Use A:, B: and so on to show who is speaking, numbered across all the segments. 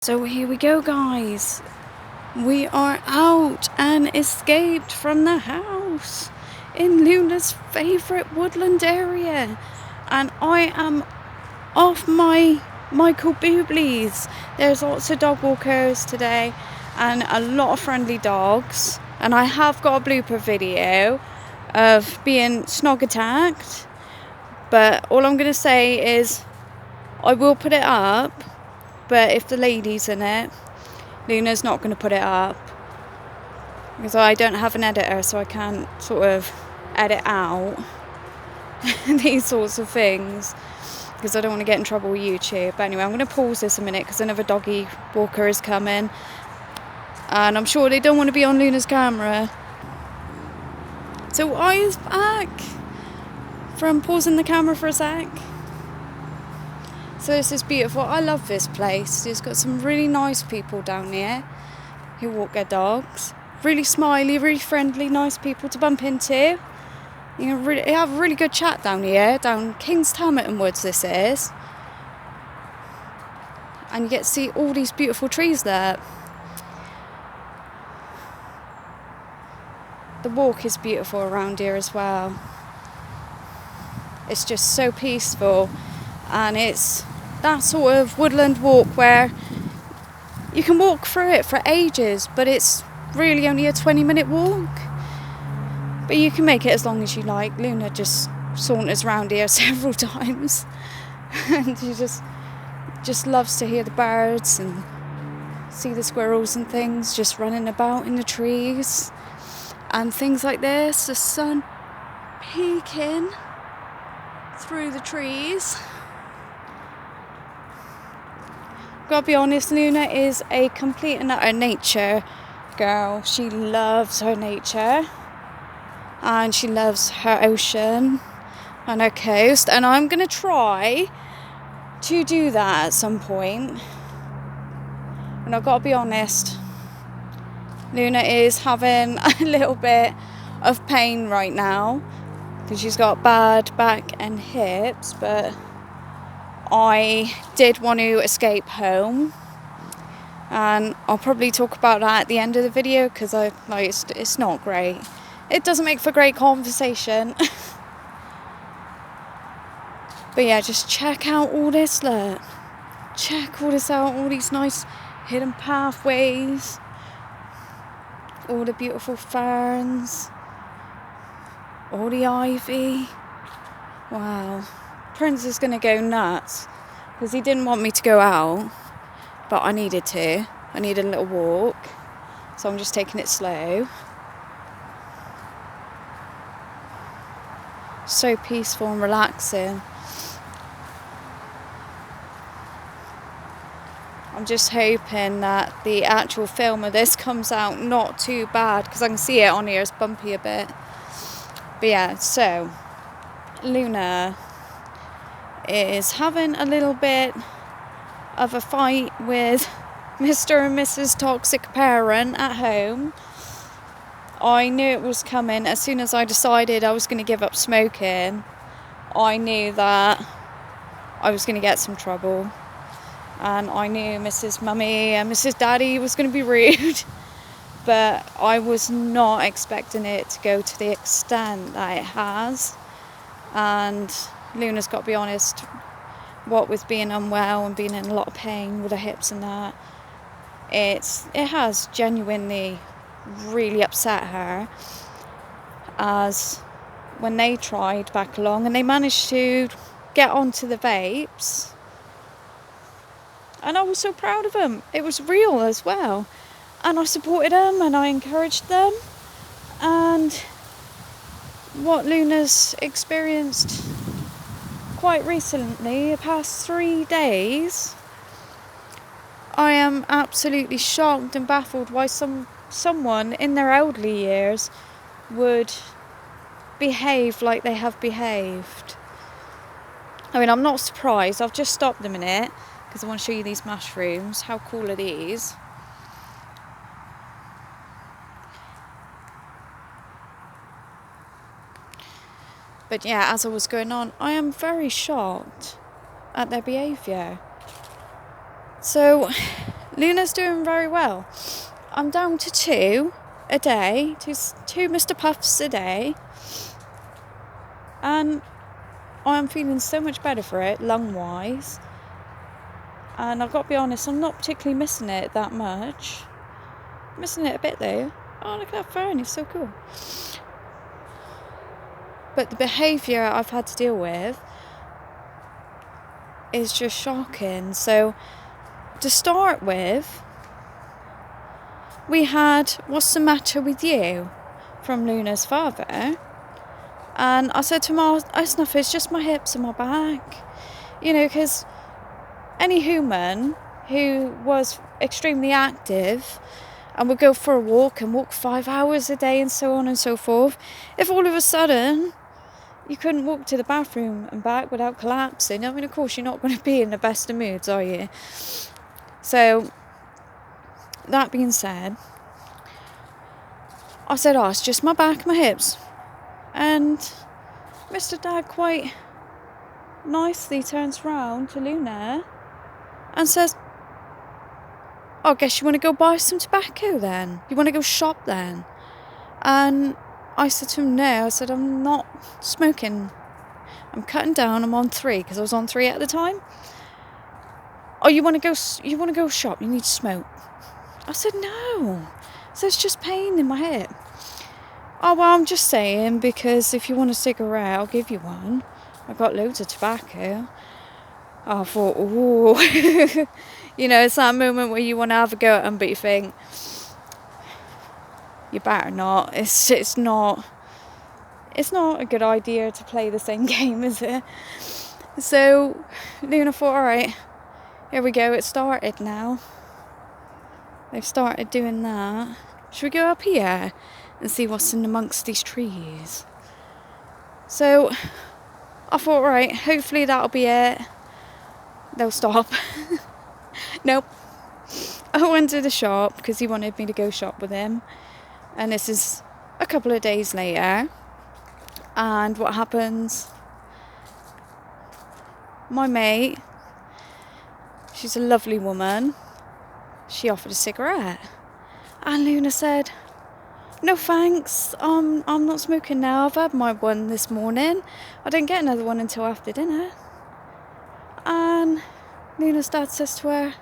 A: So here we go, guys. We are out and escaped from the house in Luna's favourite woodland area. And I am off my Michael Bubleys. There's lots of dog walkers today and a lot of friendly dogs. And I have got a blooper video of being snog attacked. But all I'm going to say is I will put it up. But if the lady's in it, Luna's not going to put it up because I don't have an editor, so I can't sort of edit out these sorts of things because I don't want to get in trouble with YouTube. But anyway, I'm going to pause this a minute because another doggy walker is coming and I'm sure they don't want to be on Luna's camera. So I is back from pausing the camera for a sec. So this is beautiful. I love this place. It's got some really nice people down here who walk their dogs. Really smiley, really friendly, nice people to bump into. You can really have a really good chat down here, down King's Tamerton Woods this is. And you get to see all these beautiful trees there. The walk is beautiful around here as well. It's just so peaceful. And it's that sort of woodland walk where you can walk through it for ages, but it's really only a 20-minute walk. But you can make it as long as you like. Luna just saunters around here several times. And she just loves to hear the birds and see the squirrels and things just running about in the trees. And things like this, the sun peeking through the trees. Gotta be honest, Luna is a complete and utter nature girl. She loves her nature and she loves her ocean and her coast, and I'm gonna try to do that at some point. And I've got to be honest, Luna is having a little bit of pain right now because she's got bad back and hips, but I did want to escape home, and I'll probably talk about that at the end of the video because it's not great. It doesn't make for great conversation. But yeah, just check out all this, look. Check all this out, all these nice hidden pathways, all the beautiful ferns, all the ivy. Wow. Prince is going to go nuts because he didn't want me to go out, but I needed to. I needed a little walk, so I'm just taking it slow. So peaceful and relaxing. I'm just hoping that the actual film of this comes out not too bad because I can see it on here, it's bumpy a bit. But yeah, so Luna is having a little bit of a fight with Mr. and Mrs. Toxic Parent at home. I knew it was coming. As soon as I decided I was going to give up smoking, I knew that I was going to get some trouble. And I knew Mrs. Mummy and Mrs. Daddy was going to be rude. But I was not expecting it to go to the extent that it has. And Luna's got to be honest, what with being unwell and being in a lot of pain with her hips and that, it has genuinely really upset her. As when they tried back along and they managed to get onto the vapes, and I was so proud of them. It was real as well, and I supported them and I encouraged them. And what Luna's experienced quite recently, the past 3 days, I am absolutely shocked and baffled why someone in their elderly years would behave like they have behaved. I mean, I'm not surprised. I've just stopped a minute because I want to show you these mushrooms. How cool are these? But yeah, as I was going on, I am very shocked at their behaviour. So Luna's doing very well. I'm down to 2 a day, two Mr. Puffs a day, and I'm feeling so much better for it, lung-wise. And I've got to be honest, I'm not particularly missing it that much. Missing it a bit though. Oh, look at that fern, it's so cool. But the behaviour I've had to deal with is just shocking. So, to start with, we had "What's the matter with you?" from Luna's father. And I said to him, "Oh, it's nothing, it's just my hips and my back." You know, because any human who was extremely active and would go for a walk and walk 5 hours a day and so on and so forth, if all of a sudden you couldn't walk to the bathroom and back without collapsing, I mean, of course, you're not going to be in the best of moods, are you? So, that being said, I said, "Oh, it's just my back, my hips." And Mr. Dad quite nicely turns round to Luna and says, "Oh, I guess you want to go buy some tobacco then? You want to go shop then?" And I said to him, "No," I said, "I'm not smoking. I'm cutting down. I'm on 3 because I was on 3 at the time." "Oh, you want to go shop? You need to smoke." I said, "No." I said, "It's just pain in my hip." "Oh, well, I'm just saying, because if you want a cigarette, I'll give you one. I've got loads of tobacco." I thought, ooh. You know, it's that moment where you want to have a go at them, but you think, you better not. It's not a good idea to play the same game, is it? So Luna thought, alright, here we go, it started now. They've started doing that. Should we go up here and see what's in amongst these trees? So I thought, right, hopefully that'll be it. They'll stop. Nope. I went to the shop because he wanted me to go shop with him. And this is a couple of days later. And what happens? My mate, she's a lovely woman, she offered a cigarette. And Luna said, "No thanks, I'm not smoking now. I've had my one this morning. I don't get another one until after dinner." And Luna's dad says to her,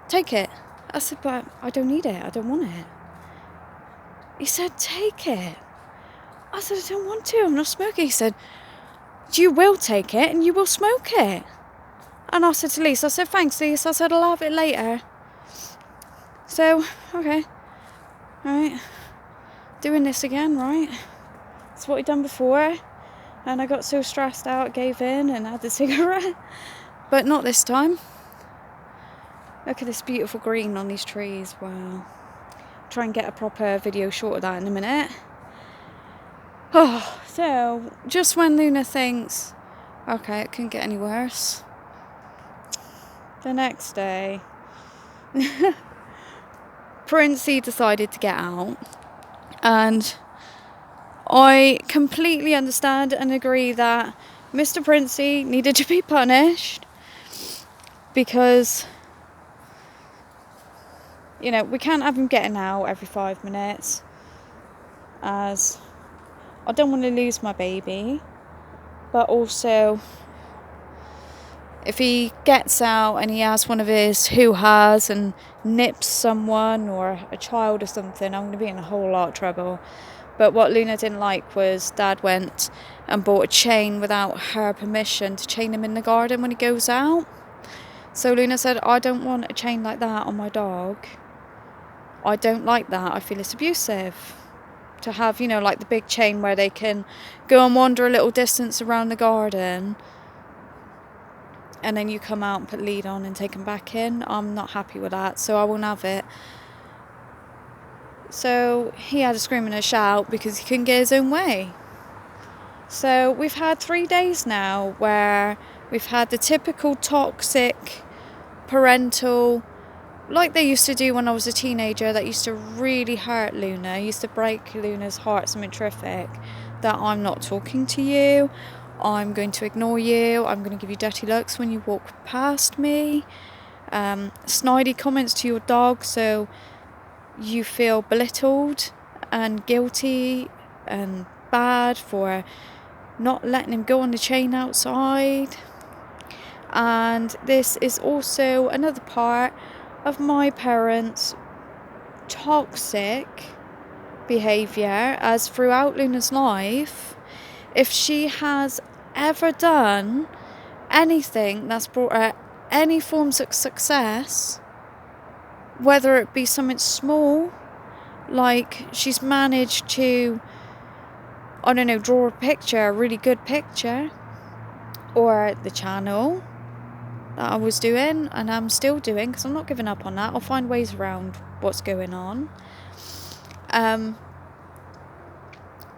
A: "Take it." I said, "But I don't need it, I don't want it." He said, "Take it." I said, "I don't want to, I'm not smoking." He said, "You will take it and you will smoke it." And I said to Lisa, I said, "Thanks, Lisa." I said, "I'll have it later." So, okay. Right. Doing this again, right? It's what we've done before. And I got so stressed out, gave in and had the cigarette. But not this time. Look at this beautiful green on these trees. Wow. Try and get a proper video shot of that in a minute. Oh, so just when Luna thinks, okay, it couldn't get any worse, the next day, Princey decided to get out, and I completely understand and agree that Mr. Princey needed to be punished because, you know, we can't have him getting out every 5 minutes, as I don't want to lose my baby, but also if he gets out and he has one of his hoo-has and nips someone or a child or something, I'm going to be in a whole lot of trouble. But what Luna didn't like was Dad went and bought a chain without her permission to chain him in the garden when he goes out. So Luna said, "I don't want a chain like that on my dog. I don't like that. I feel it's abusive to have, you know, like the big chain where they can go and wander a little distance around the garden and then you come out and put lead on and take them back in. I'm not happy with that, so I won't have it." So he had a scream and a shout because he couldn't get his own way. So we've had 3 days now where we've had the typical toxic parental, like they used to do when I was a teenager, that used to really hurt Luna, used to break Luna's heart, something terrific, that I'm not talking to you, I'm going to ignore you, I'm going to give you dirty looks when you walk past me, snidey comments to your dog, so you feel belittled and guilty and bad for not letting him go on the chain outside. And this is also another part of my parents' toxic behaviour, as throughout Luna's life, if she has ever done anything that's brought her any forms of success, whether it be something small, like she's managed to, I don't know, draw a picture, a really good picture, or the channel that I was doing and I'm still doing, because I'm not giving up on that. I'll find ways around what's going on.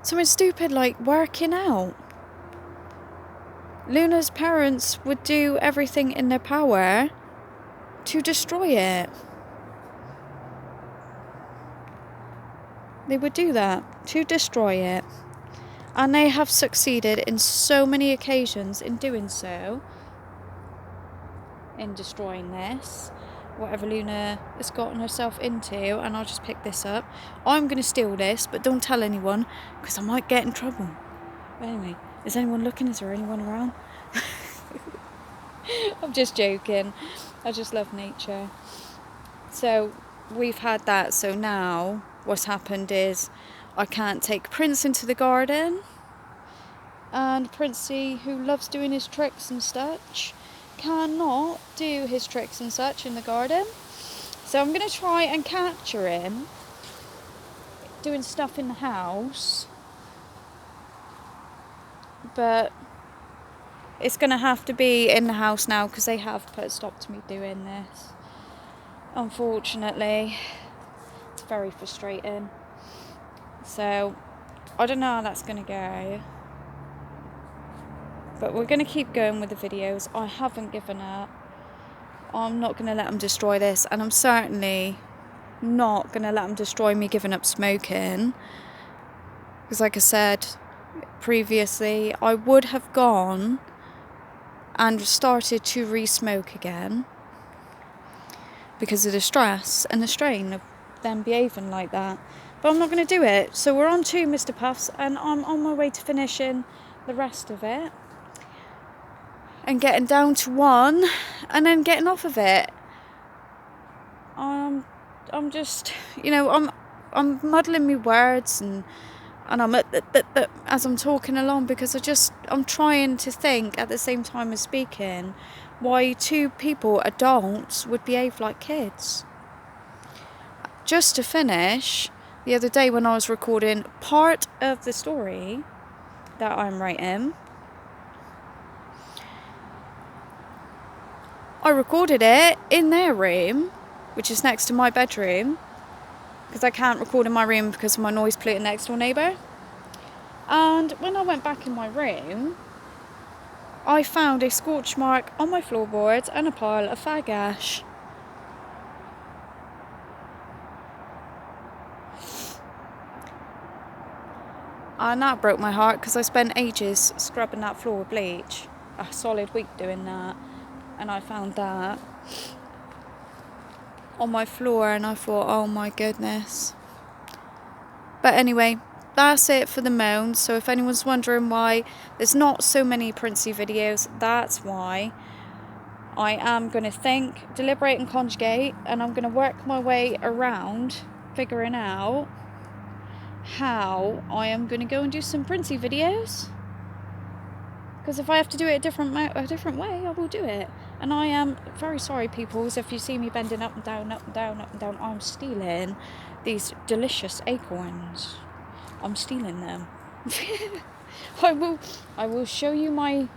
A: Something stupid like working out. Luna's parents would do everything in their power to destroy it. They would do that to destroy it. And they have succeeded in so many occasions in doing so, in destroying this, whatever Luna has gotten herself into. And I'll just pick this up. I'm going to steal this, but don't tell anyone, because I might get in trouble. But anyway, is anyone looking? Is there anyone around? I'm just joking. I just love nature. So we've had that. So now what's happened is I can't take Prince into the garden, and Princey, who loves doing his tricks and such, cannot do his tricks and such in the garden. So I'm going to try and capture him doing stuff in the house, but it's going to have to be in the house now, because they have put a stop to me doing this. Unfortunately, it's very frustrating. So I don't know how that's going to go, but we're going to keep going with the videos. I haven't given up. I'm not going to let them destroy this, and I'm certainly not going to let them destroy me giving up smoking, because like I said previously, I would have gone and started to re-smoke again because of the stress and the strain of them behaving like that. But I'm not going to do it. So we're on 2 Mr. Puffs, and I'm on my way to finishing the rest of it and getting down to 1 and then getting off of it. I'm just, I'm muddling my words and I'm as I'm talking along, because I'm trying to think at the same time as speaking why 2 people, adults, would behave like kids. Just to finish, the other day when I was recording part of the story that I'm writing, I recorded it in their room, which is next to my bedroom, because I can't record in my room because of my noise polluting next door neighbour. And when I went back in my room, I found a scorch mark on my floorboards and a pile of fag ash. And that broke my heart, because I spent ages scrubbing that floor with bleach, a solid week doing that, and I found that on my floor, and I thought, oh my goodness. But anyway, that's it for the moans. So if anyone's wondering why there's not so many Princey videos, that's why. I am going to think, deliberate and conjugate, and I'm going to work my way around figuring out how I am going to go and do some Princey videos. Because if I have to do it a different way, I will do it. And I am very sorry, peoples, if you see me bending up and down, up and down, up and down. I'm stealing these delicious acorns. I'm stealing them. I will show you my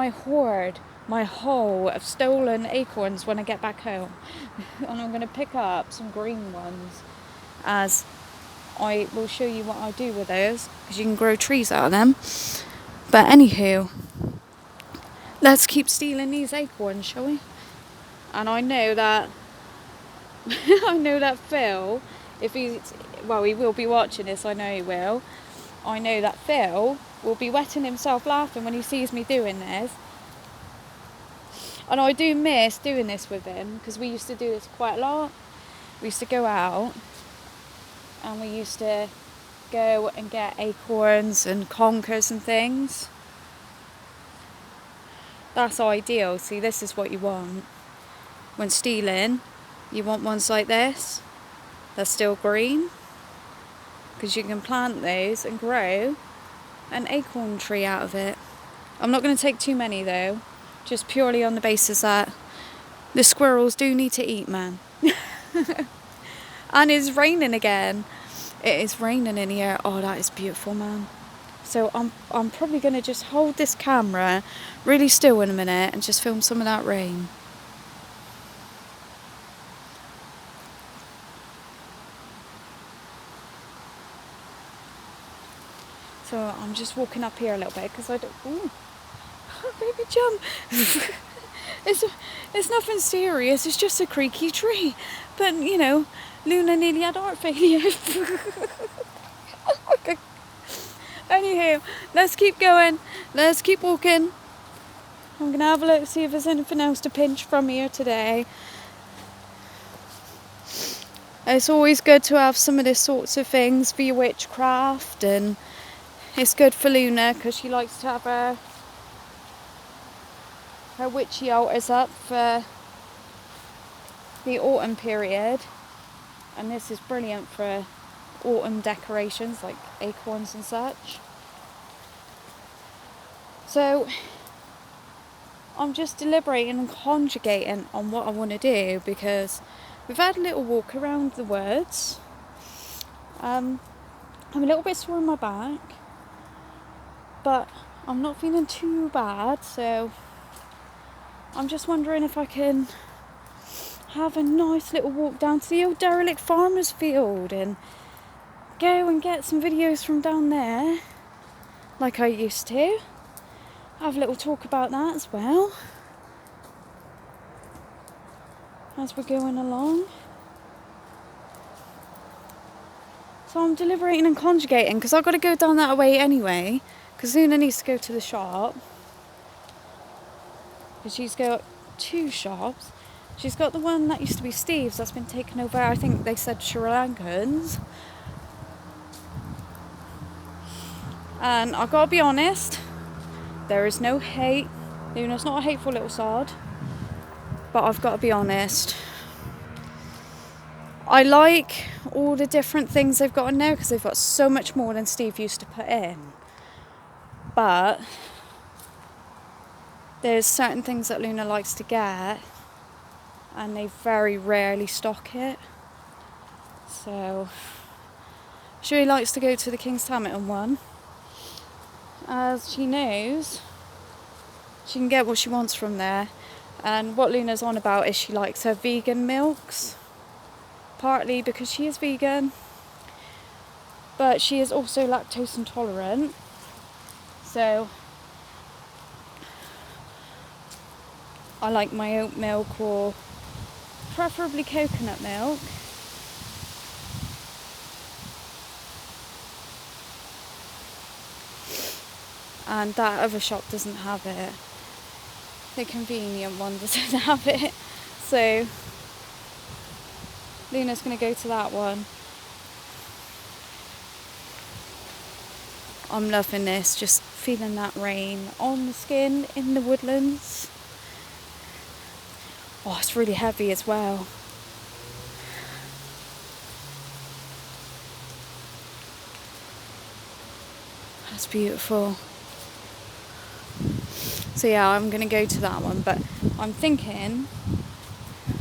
A: hoard, my haul of stolen acorns when I get back home. And I'm going to pick up some green ones, as I will show you what I do with those, because you can grow trees out of them. But anywho, let's keep stealing these acorns, shall we? And I know that Phil, he will be watching this, I know he will. I know that Phil will be wetting himself laughing when he sees me doing this. And I do miss doing this with him, because we used to do this quite a lot. We used to go out and we used to go and get acorns and conkers and things. That's ideal. See, this is what you want. When stealing, you want ones like this. They're still green, because you can plant those and grow an acorn tree out of it. I'm not going to take too many though, just purely on the basis that the squirrels do need to eat, man. And it's raining again. It is raining in here. Oh, that is beautiful, man. So I'm probably going to just hold this camera really still in a minute and just film some of that rain. So I'm just walking up here a little bit because I don't... Ooh, baby jump. It's nothing serious. It's just a creaky tree. But, you know, Luna nearly had heart failure. Okay. Anywho, let's keep going. Let's keep walking. I'm going to have a look, see if there's anything else to pinch from here today. It's always good to have some of these sorts of things for your witchcraft, and it's good for Luna because she likes to have her witchy altars up for the autumn period, and this is brilliant for autumn decorations like acorns and such. So I'm just deliberating and conjugating on what I want to do, because we've had a little walk around the woods. I'm a little bit sore in my back, but I'm not feeling too bad, so I'm just wondering if I can have a nice little walk down to the old derelict farmer's field and go and get some videos from down there like I used to. Have a little talk about that as well as we're going along. So I'm deliberating and conjugating because I've got to go down that way anyway, because Luna needs to go to the shop, because she's got two shops. She's got the one that used to be Steve's that's been taken over, I think they said Sri Lankans. And I've got to be honest, there is no hate. Luna's not a hateful little sod. But I've got to be honest, I like all the different things they've got in there because they've got so much more than Steve used to put in. But there's certain things that Luna likes to get, and they very rarely stock it. So she really likes to go to the King's Tamilton one, as she knows she can get what she wants from there. And what Luna's on about is she likes her vegan milks, partly because she is vegan, but she is also lactose intolerant. So I like my oat milk, or preferably coconut milk. And that other shop doesn't have it. The convenient one doesn't have it. So Luna's going to go to that one. I'm loving this, just feeling that rain on the skin in the woodlands. Oh, it's really heavy as well. That's beautiful. So yeah, I'm going to go to that one, but I'm thinking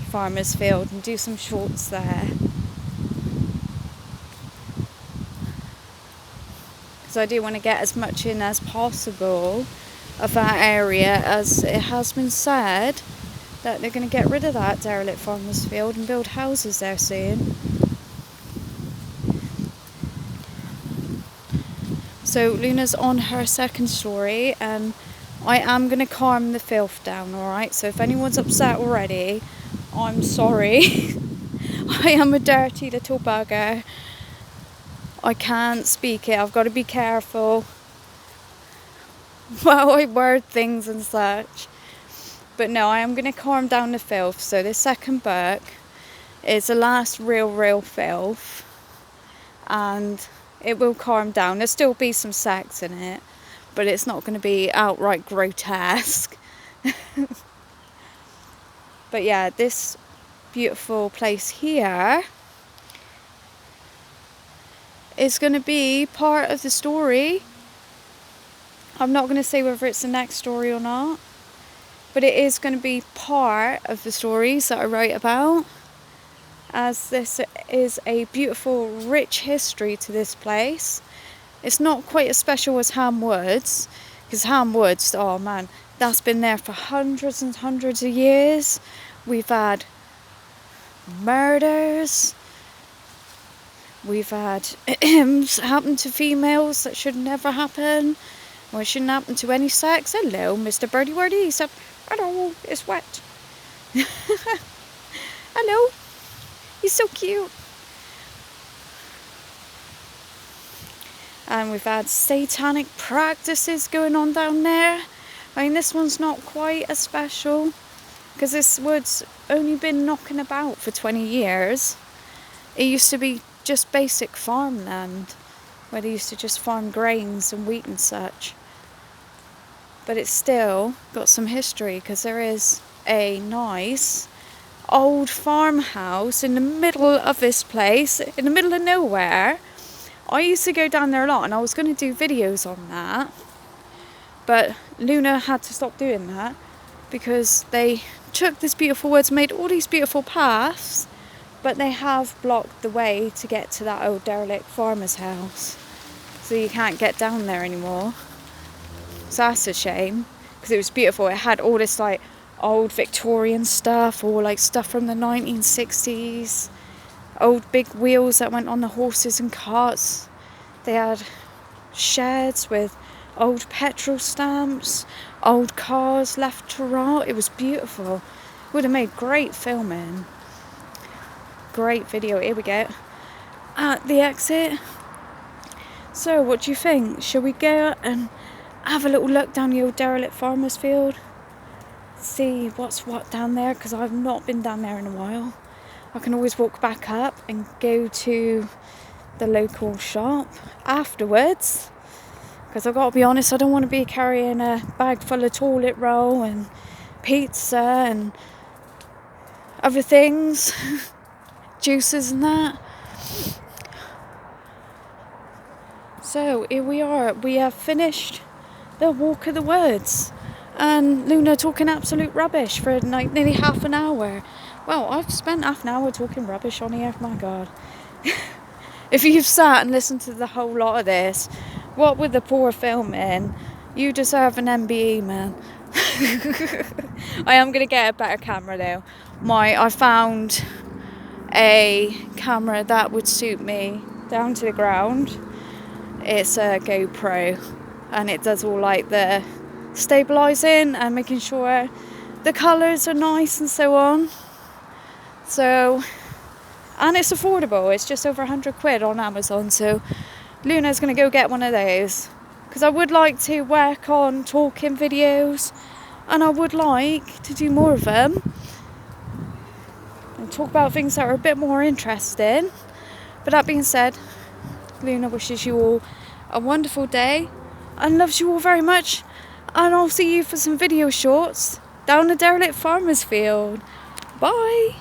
A: Farmer's Field and do some shorts there. Because I do want to get as much in as possible of that area, as it has been said that they're going to get rid of that derelict Farmer's Field and build houses there soon. So Luna's on her second story, and I am going to calm the filth down, alright? So if anyone's upset already, I'm sorry. I am a dirty little bugger. I can't speak it. I've got to be careful while I word things and such. But no, I am going to calm down the filth. So this second book is the last real filth, and it will calm down. There'll still be some sex in it, but it's not going to be outright grotesque. But yeah, this beautiful place here is going to be part of the story. I'm not going to say whether it's the next story or not, but it is going to be part of the stories that I write about, as this is a beautiful, rich history to this place. It's not quite as special as Ham Woods, because Ham Woods, oh man, that's been there for hundreds and hundreds of years. We've had murders, we've had happen to females that should never happen. Well, it shouldn't happen to any sex. Hello, Mr. Birdie Wordy. He said, hello, it's wet. Hello, he's so cute. And we've had satanic practices going on down there. I mean, this one's not quite as special, because this wood's only been knocking about for 20 years. It used to be just basic farmland, where they used to just farm grains and wheat and such. But it's still got some history, because there is a nice old farmhouse in the middle of this place, in the middle of nowhere. I used to go down there a lot, and I was going to do videos on that, but Luna had to stop doing that because they took this beautiful woods, made all these beautiful paths, but they have blocked the way to get to that old derelict farmer's house, so you can't get down there anymore. So that's a shame, because it was beautiful. It had all this like old Victorian stuff, or like stuff from the 1960s, old big wheels that went on the horses and carts. They had sheds with old petrol stamps, old cars left to rot. It was beautiful. Would have made great filming, great video. Here we go, at the exit. So what do you think? Shall we go and have a little look down the old derelict farmer's field, see what's what down there, because I've not been down there in a while. I can always walk back up and go to the local shop afterwards, because I've got to be honest, I don't want to be carrying a bag full of toilet roll and pizza and other things, juices and that. So here we are, we have finished the walk of the woods, and Luna talking absolute rubbish for like nearly half an hour. Well, I've spent half an hour talking rubbish on here, my god. If you've sat and listened to the whole lot of this, what with the poor filming, you deserve an MBE, man. I am going to get a better camera though. I found a camera that would suit me down to the ground. It's a GoPro, and it does all like the stabilising and making sure the colours are nice and so on. So, and it's affordable. It's just over 100 quid on Amazon. So Luna's going to go get one of those, because I would like to work on talking videos, and I would like to do more of them and talk about things that are a bit more interesting. But that being said, Luna wishes you all a wonderful day and loves you all very much, and I'll see you for some video shorts down the derelict farmer's field. Bye.